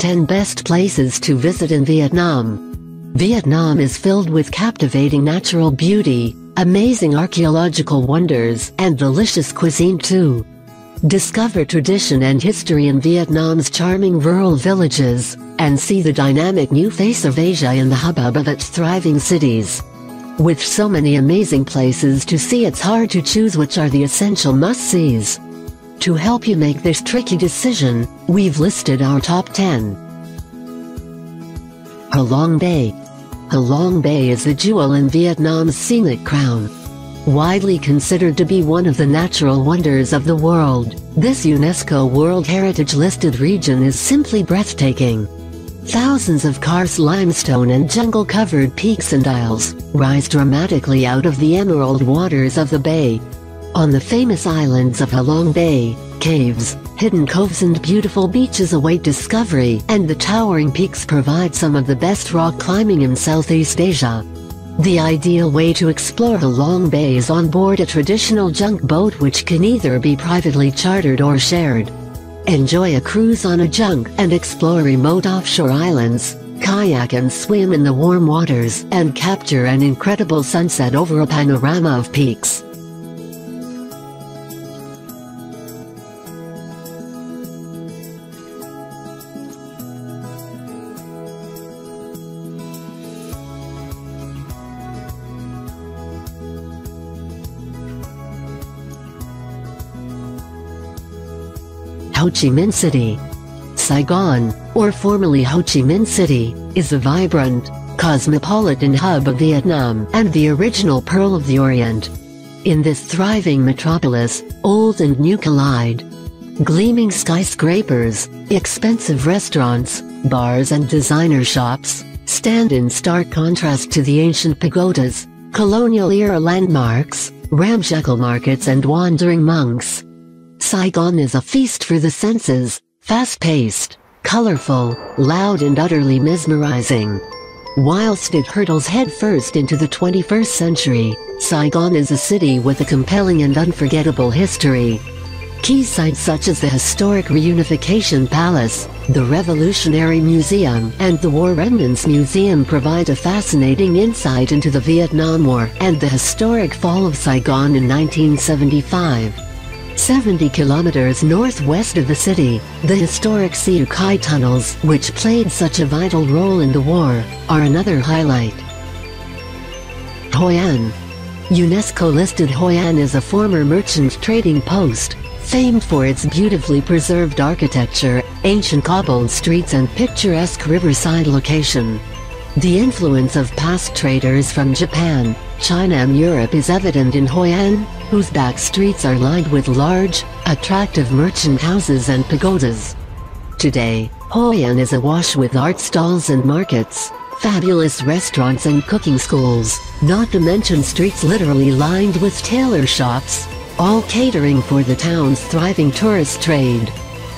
10 best places to visit in Vietnam. Vietnam is filled with captivating natural beauty, amazing archaeological wonders, and delicious cuisine too. Discover tradition and history in Vietnam's charming rural villages, and see the dynamic new face of Asia in the hubbub of its thriving cities. With so many amazing places to see, it's hard to choose which are the essential must-sees. To help you make this tricky decision, we've listed our top 10. Ha Long Bay. Ha Long Bay is the jewel in Vietnam's scenic crown. Widely considered to be one of the natural wonders of the world, this UNESCO World Heritage listed region is simply breathtaking. Thousands of karst limestone and jungle-covered peaks and isles rise dramatically out of the emerald waters of the bay. On the famous islands of Ha Long Bay, caves, hidden coves and beautiful beaches await discovery, and the towering peaks provide some of the best rock climbing in Southeast Asia. The ideal way to explore Ha Long Bay is on board a traditional junk boat, which can either be privately chartered or shared. Enjoy a cruise on a junk and explore remote offshore islands, kayak and swim in the warm waters, and capture an incredible sunset over a panorama of peaks. Ho Chi Minh City. Saigon, or formerly Ho Chi Minh City, is a vibrant, cosmopolitan hub of Vietnam and the original Pearl of the Orient. In this thriving metropolis, old and new collide. Gleaming skyscrapers, expensive restaurants, bars and designer shops stand in stark contrast to the ancient pagodas, colonial-era landmarks, ramshackle markets and wandering monks. Saigon is a feast for the senses, fast-paced, colorful, loud and utterly mesmerizing. Whilst it hurtles headfirst into the 21st century, Saigon is a city with a compelling and unforgettable history. Key sites such as the historic Reunification Palace, the Revolutionary Museum, and the War Remnants Museum provide a fascinating insight into the Vietnam War and the historic fall of Saigon in 1975. 70 kilometers northwest of the city, the historic Siu Kai tunnels, which played such a vital role in the war, are another highlight. Hoi An. UNESCO listed Hoi An as a former merchant trading post, famed for its beautifully preserved architecture, ancient cobbled streets and picturesque riverside location. The influence of past traders from Japan, China and Europe is evident in Hoi An, whose back streets are lined with large, attractive merchant houses and pagodas. Today, Hoi An is awash with art stalls and markets, fabulous restaurants and cooking schools, not to mention streets literally lined with tailor shops, all catering for the town's thriving tourist trade.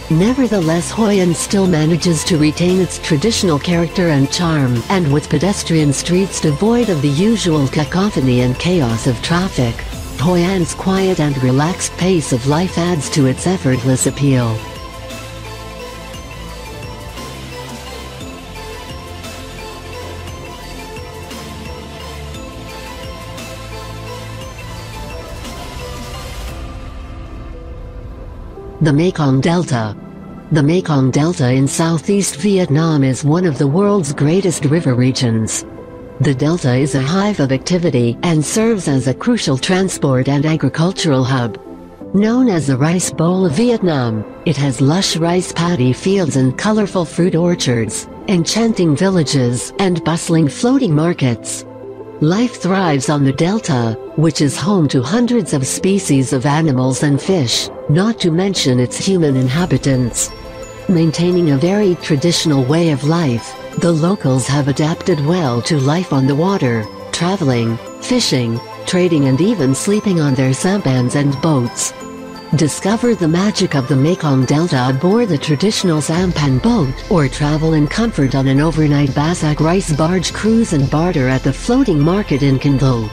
Nevertheless, Hoi An still manages to retain its traditional character and charm, and with pedestrian streets devoid of the usual cacophony and chaos of traffic, Hoi An's quiet and relaxed pace of life adds to its effortless appeal. The Mekong Delta. The Mekong Delta in southeast Vietnam is one of the world's greatest river regions. The delta is a hive of activity and serves as a crucial transport and agricultural hub. Known as the Rice Bowl of Vietnam, it has lush rice paddy fields and colorful fruit orchards, enchanting villages, and bustling floating markets. Life thrives on the delta, which is home to hundreds of species of animals and fish, not to mention its human inhabitants. Maintaining a very traditional way of life, the locals have adapted well to life on the water, traveling, fishing, trading and even sleeping on their sampans and boats. Discover the magic of the Mekong Delta aboard the traditional sampan boat, or travel in comfort on an overnight Basak rice barge cruise and barter at the floating market in Can Tho.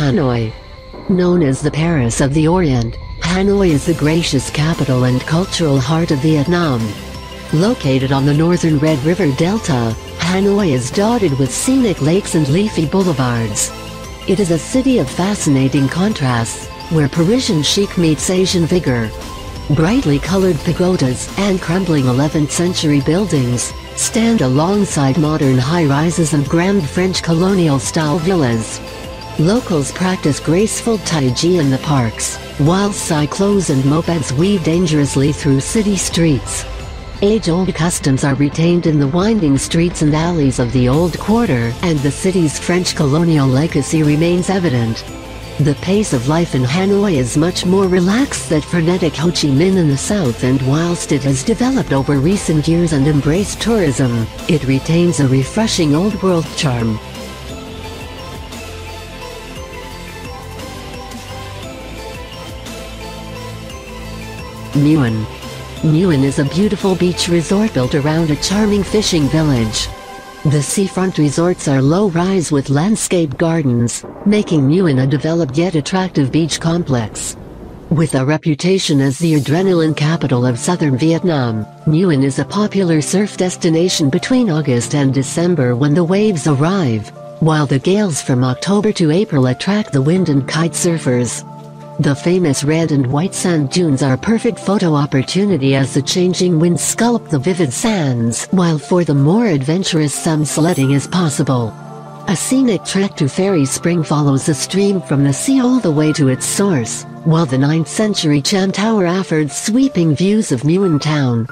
Hanoi. Known as the Paris of the Orient, Hanoi is the gracious capital and cultural heart of Vietnam. Located on the northern Red River Delta, Hanoi is dotted with scenic lakes and leafy boulevards. It is a city of fascinating contrasts, where Parisian chic meets Asian vigor. Brightly colored pagodas and crumbling 11th century buildings stand alongside modern high-rises and grand French colonial-style villas. Locals practice graceful Tai Chi in the parks, while cyclos and mopeds weave dangerously through city streets. Age-old customs are retained in the winding streets and alleys of the Old Quarter, and the city's French colonial legacy remains evident. The pace of life in Hanoi is much more relaxed than frenetic Ho Chi Minh in the south, and whilst it has developed over recent years and embraced tourism, it retains a refreshing old-world charm. Muan. Muan is a beautiful beach resort built around a charming fishing village. The seafront resorts are low-rise with landscaped gardens, making Muan a developed yet attractive beach complex. With a reputation as the adrenaline capital of southern Vietnam, Muan is a popular surf destination between August and December when the waves arrive, while the gales from October to April attract the wind and kite surfers. The famous red and white sand dunes are a perfect photo opportunity as the changing winds sculpt the vivid sands, while for the more adventurous some sledding is possible. A scenic trek to Fairy Spring follows the stream from the sea all the way to its source, while the 9th century Chan Tower offers sweeping views of Muan town.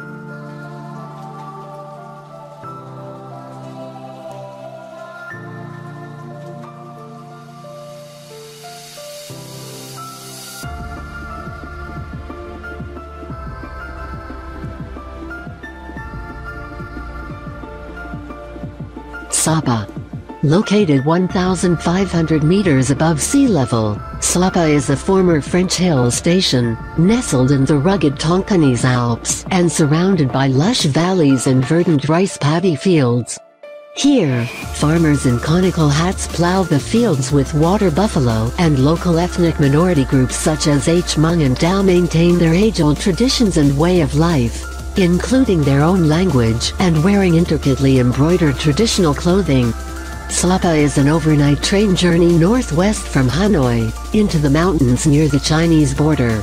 Sapa. Located 1,500 meters above sea level, Sapa is a former French hill station, nestled in the rugged Tonkinese Alps and surrounded by lush valleys and verdant rice paddy fields. Here, farmers in conical hats plow the fields with water buffalo, and local ethnic minority groups such as Hmong and Dao maintain their age-old traditions and way of life, including their own language and wearing intricately embroidered traditional clothing. Sapa is an overnight train journey northwest from Hanoi, into the mountains near the Chinese border.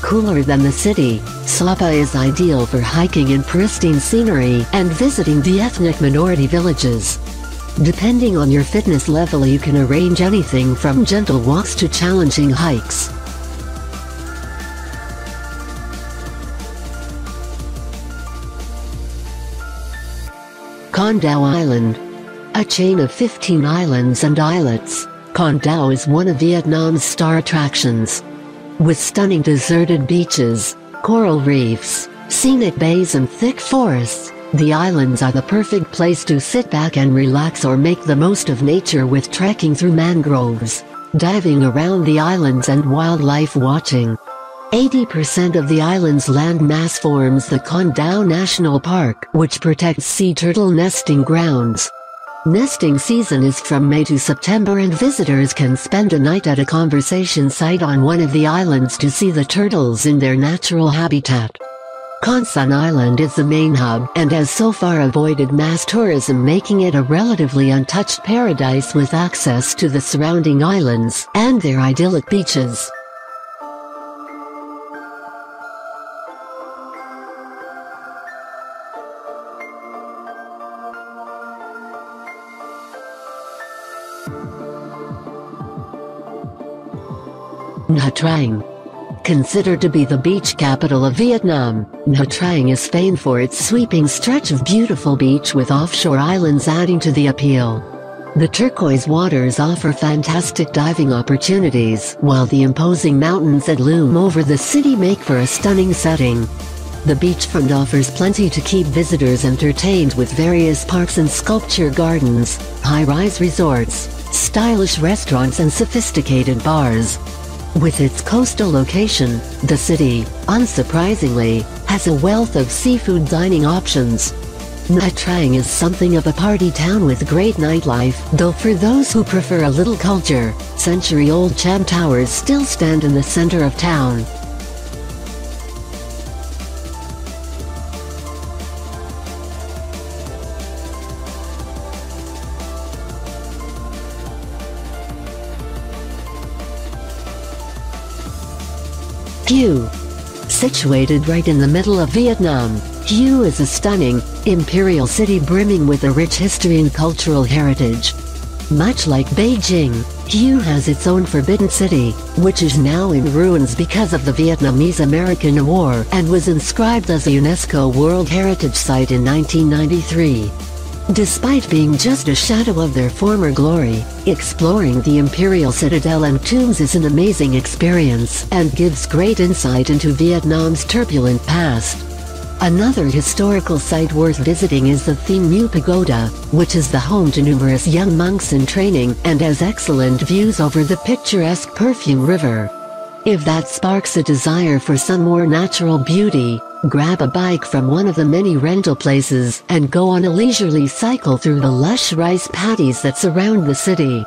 Cooler than the city, Sapa is ideal for hiking in pristine scenery and visiting the ethnic minority villages. Depending on your fitness level, you can arrange anything from gentle walks to challenging hikes. Con Dao Island. A chain of 15 islands and islets, Con Dao is one of Vietnam's star attractions. With stunning deserted beaches, coral reefs, scenic bays and thick forests, the islands are the perfect place to sit back and relax or make the most of nature with trekking through mangroves, diving around the islands and wildlife watching. 80% of the island's land mass forms the Con Dao National Park, which protects sea turtle nesting grounds. Nesting season is from May to September, and visitors can spend a night at a conservation site on one of the islands to see the turtles in their natural habitat. Con Son Island is the main hub and has so far avoided mass tourism, making it a relatively untouched paradise with access to the surrounding islands and their idyllic beaches. Nha Trang. Considered to be the beach capital of Vietnam, Nha Trang is famed for its sweeping stretch of beautiful beach with offshore islands adding to the appeal. The turquoise waters offer fantastic diving opportunities, while the imposing mountains that loom over the city make for a stunning setting. The beachfront offers plenty to keep visitors entertained with various parks and sculpture gardens, high-rise resorts, stylish restaurants and sophisticated bars. With its coastal location, the city, unsurprisingly, has a wealth of seafood dining options. Nha Trang is something of a party town with great nightlife, though for those who prefer a little culture, century-old Cham Towers still stand in the center of town. Hue. Situated right in the middle of Vietnam, Hue is a stunning, imperial city brimming with a rich history and cultural heritage. Much like Beijing, Hue has its own Forbidden City, which is now in ruins because of the Vietnamese-American War and was inscribed as a UNESCO World Heritage Site in 1993. Despite being just a shadow of their former glory, exploring the Imperial Citadel and tombs is an amazing experience and gives great insight into Vietnam's turbulent past. Another historical site worth visiting is the Thien Mu Pagoda, which is the home to numerous young monks in training and has excellent views over the picturesque Perfume River. If that sparks a desire for some more natural beauty, grab a bike from one of the many rental places and go on a leisurely cycle through the lush rice paddies that surround the city.